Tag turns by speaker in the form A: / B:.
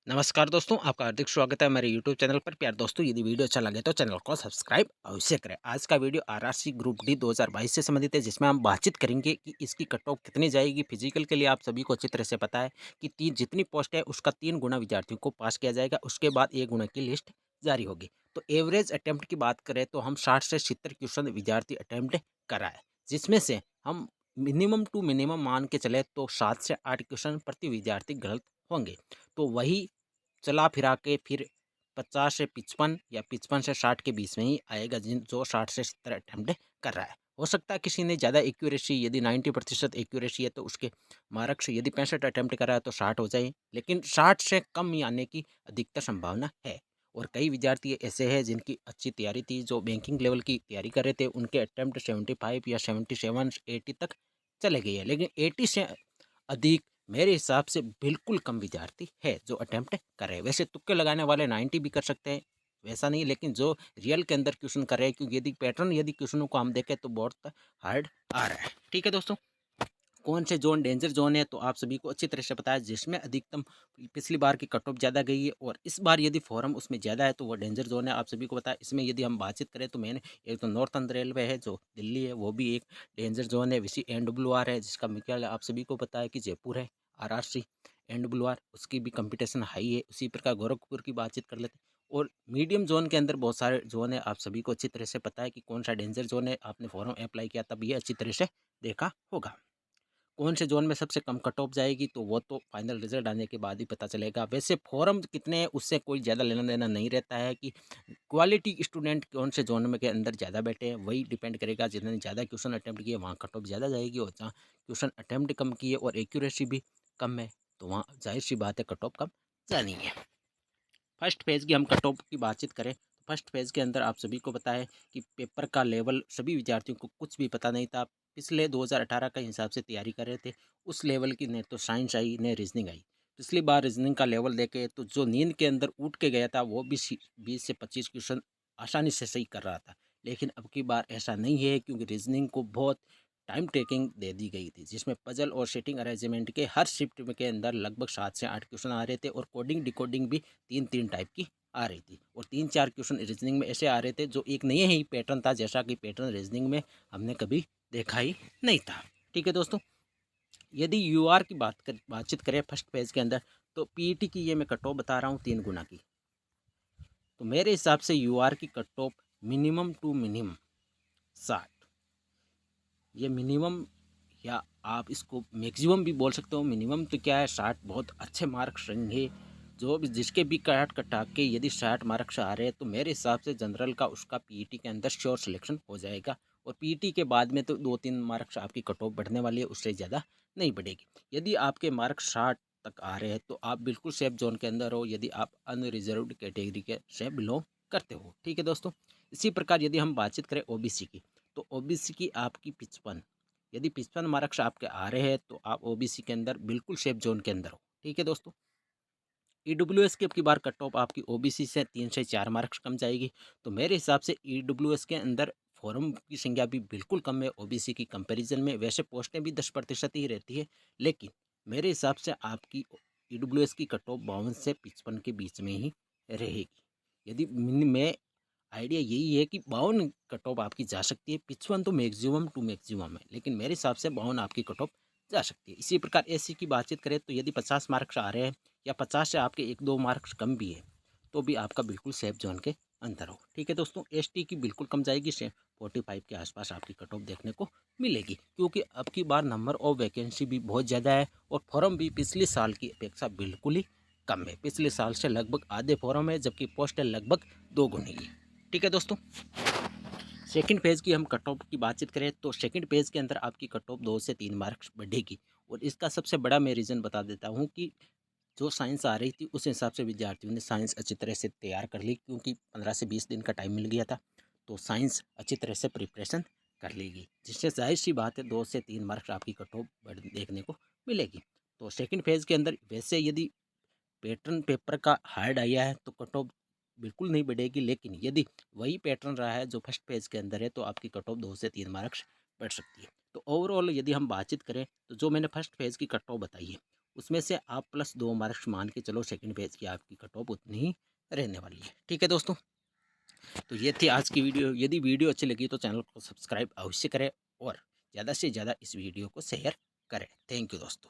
A: नमस्कार दोस्तों, आपका हार्दिक स्वागत है मेरे यूट्यूब चैनल पर। प्यार दोस्तों, यदि वीडियो अच्छा लगे तो चैनल को सब्सक्राइब अवश्य करें। आज का वीडियो आरआरसी ग्रुप डी 2022 से संबंधित है, जिसमें हम बातचीत करेंगे कि इसकी कट ऑफ कितनी जाएगी। फिजिकल के लिए आप सभी को अच्छी तरह से पता है कि तीन जितनी पोस्ट है उसका 3 गुना विद्यार्थियों को पास किया जाएगा। उसके बाद 1 गुना की लिस्ट जारी होगी। तो एवरेज अटेम्प्ट की बात करें तो हम 60 से 70 क्वेश्चन विद्यार्थी अटेम्प्ट कराए, जिसमें से हम मिनिमम टू मिनिमम मान के चले तो 7 से 8 क्वेश्चन प्रति विद्यार्थी गलत होंगे। तो वही चला फिरा के फिर 50 से 55 या 55 से 60 के बीच में ही आएगा, जिन जो 60 से 70 अटेम्प्ट कर रहा है। हो सकता है किसी ने ज़्यादा एक्यूरेसी, यदि 90% एक्यूरेसी है तो उसके मार्क्स, यदि 65 अटेम्प्ट कर रहा है तो 60 हो जाए, लेकिन 60 से कम ही आने की अधिकतर संभावना है। और कई विद्यार्थी ऐसे हैं जिनकी अच्छी तैयारी थी, जो बैंकिंग लेवल की तैयारी कर रहे थे, उनके अटेम्प्ट 75 या 77 80 तक चले गए हैं, लेकिन 80 से अधिक मेरे हिसाब से बिल्कुल कम विद्यार्थी है जो अटेम्प्ट कर रहे हैं। वैसे तुक्के लगाने वाले 90 भी कर सकते हैं, वैसा नहीं, लेकिन जो रियल के अंदर क्वेश्चन कर रहे हैं, क्योंकि यदि पैटर्न, यदि क्वेश्चनों को हम देखें तो बहुत हार्ड आ रहा है। ठीक है दोस्तों, कौन से जोन डेंजर जोन है तो आप सभी को अच्छी तरह से पता है, जिसमें अधिकतम पिछली बार की कट ऑफ ज़्यादा गई है और इस बार यदि फॉरम उसमें ज़्यादा है तो वो डेंजर जोन है, आप सभी को पता है। इसमें यदि हम बातचीत करें तो मैंने एक तो नॉर्थन रेलवे है जो दिल्ली है, वो भी एक डेंजर जोन है। विसी NWR है जिसका मुख्यालय आप सभी को पता है कि जयपुर है। RRC NWR, उसकी भी कंपटीशन हाई है। उसी प्रकार गोरखपुर की बातचीत कर लेते हैं। और मीडियम जोन के अंदर बहुत सारे जोन है, आप सभी को अच्छी तरह से पता है कि कौन सा डेंजर जोन है। आपने फॉरम अप्लाई किया तब ये अच्छी तरह से देखा होगा। कौन से जोन में सबसे कम कट ऑफ जाएगी तो वो तो फाइनल रिजल्ट आने के बाद ही पता चलेगा। वैसे फॉरम कितने हैं उससे कोई ज़्यादा लेना देना नहीं रहता है, कि क्वालिटी स्टूडेंट कौन से जोन में के अंदर ज़्यादा बैठे हैं वही डिपेंड करेगा। जिन्होंने ज़्यादा क्वेश्चन अटैम्प्ट किए वहाँ कट ऑफ ज़्यादा जाएगी, और जहाँ क्वेश्चन अटैम्प्ट कम किए और एक्यूरेसी भी कम है तो वहाँ जाहिर सी बात है कट ऑफ कम जानी है। फर्स्ट फेज़ की हम कट ऑफ की बातचीत करें तो फर्स्ट फेज़ के अंदर आप सभी को पता है कि पेपर का लेवल सभी विद्यार्थियों को कुछ भी पता नहीं था। पिछले 2018 के हिसाब से तैयारी कर रहे थे, उस लेवल की न तो साइंस आई न रीजनिंग आई। पिछली बार रीजनिंग का लेवल देखे तो जो नींद के अंदर उठ के गया था वो भी 20 से 25 क्वेश्चन आसानी से सही कर रहा था। लेकिन अब की बार ऐसा नहीं है, क्योंकि रीजनिंग को बहुत टाइम टेकिंग दे दी गई थी, जिसमें पजल और सेटिंग अरेंजमेंट के हर शिफ्ट के अंदर लगभग 7 से 8 क्वेश्चन आ रहे थे, और कोडिंग डिकोडिंग भी 3-3 टाइप की आ रही थी। और 3-4 क्वेश्चन रीजनिंग में ऐसे आ रहे थे जो एक नया ही पैटर्न था, जैसा कि पैटर्न रीजनिंग में हमने कभी देखा ही नहीं था। ठीक है दोस्तों, यदि यूआर की बातचीत करें फर्स्ट पेज के अंदर, तो पीईटी की ये मैं कट ऑफ बता रहा हूँ 3 गुना की। तो मेरे हिसाब से यूआर की cut off minimum to minimum 60, ये मिनिमम, या आप इसको मैक्सिमम भी बोल सकते हो। मिनिमम तो क्या है, 60 बहुत अच्छे मार्क्स रहेंगे। जो भी जिसके भी काट कटा के यदि 60 मार्क्स आ रहे हैं तो मेरे हिसाब से जनरल का उसका पीईटी के अंदर श्योर सिलेक्शन हो जाएगा। और पीईटी के बाद में तो 2-3 मार्क्स आपकी कट ऑफ बढ़ने वाली है, उससे ज़्यादा नहीं बढ़ेगी। यदि आपके मार्क्स 60 तक आ रहे हैं तो आप बिल्कुल सेफ जोन के अंदर हो, यदि आप अनरिजर्व्ड कैटेगरी के से बिलोंग करते हो। ठीक है दोस्तों, इसी प्रकार यदि हम बातचीत करें ओबीसी की, तो ओबीसी की आपकी 55, यदि 55 मार्क्स आपके आ रहे हैं तो आप ओबीसी के अंदर बिल्कुल सेफ जोन के अंदर हो। ठीक है दोस्तों, ईडब्ल्यूएस की अब की बार कट ऑफ आपकी ओबीसी से 3 से 4 मार्क्स कम जाएगी। तो मेरे हिसाब से ईडब्ल्यूएस के अंदर फॉर्म की संख्या भी बिल्कुल कम है ओबीसी की कंपैरिजन में। वैसे पोस्टें भी 10% ही रहती है, लेकिन मेरे हिसाब से आपकी ईडब्ल्यूएस की कट ऑफ 52 से 55 के बीच में ही रहेगी। यदि मैं आइडिया यही है कि 52 कट ऑफ आपकी जा सकती है, 55 तो मैक्सिमम टू मैक्सिमम है, लेकिन मेरे हिसाब से 52 आपकी कट ऑफ जा सकती है। इसी प्रकार एससी की बातचीत करें तो यदि 50 मार्क्स आ रहे हैं या 50 से आपके 1-2 मार्क्स कम भी है तो भी आपका बिल्कुल सेफ जोन के अंदर हो। ठीक है दोस्तों, एसटी की बिल्कुल कम जाएगी, से 45 के आसपास आपकी कट ऑफ देखने को मिलेगी, क्योंकि अब की बार नंबर ऑफ वैकेंसी भी बहुत ज़्यादा है और फॉर्म भी पिछले साल की अपेक्षा बिल्कुल ही कम है। पिछले साल से लगभग आधे फॉर्म है, जबकि पोस्ट है लगभग 2 गुनी है। ठीक है दोस्तों, सेकंड पेज की हम कट ऑफ की बातचीत करें तो सेकंड पेज के अंदर आपकी कट ऑफ 2 से 3 मार्क्स बढ़ेगी। और इसका सबसे बड़ा मैं रीज़न बता देता हूँ कि जो साइंस आ रही थी उस हिसाब से विद्यार्थियों ने साइंस अच्छी तरह से तैयार कर ली, क्योंकि 15 से 20 दिन का टाइम मिल गया था, तो साइंस अच्छी तरह से प्रिपरेशन कर लेगी, जिससे जाहिर सी बात है 2 से 3 मार्क्स आपकी कट ऑफ देखने को मिलेगी। तो सेकंड फेज के अंदर वैसे यदि पैटर्न पेपर का हार्ड आया है तो कट ऑफ बिल्कुल नहीं बढ़ेगी, लेकिन यदि वही पैटर्न रहा है जो फर्स्ट पेज के अंदर है तो आपकी कट ऑफ 2 से 3 मार्क्स बढ़ सकती है। तो ओवरऑल यदि हम बातचीत करें तो जो मैंने फर्स्ट फेज की कट ऑफ बताई है उसमें से आप +2 मार्क्स मान के चलो सेकंड बैच की आपकी कट ऑफ उतनी ही रहने वाली है। ठीक है दोस्तों, तो ये थी आज की वीडियो। यदि वीडियो अच्छी लगी तो चैनल को सब्सक्राइब अवश्य करें और ज़्यादा से ज़्यादा इस वीडियो को शेयर करें। थैंक यू दोस्तों।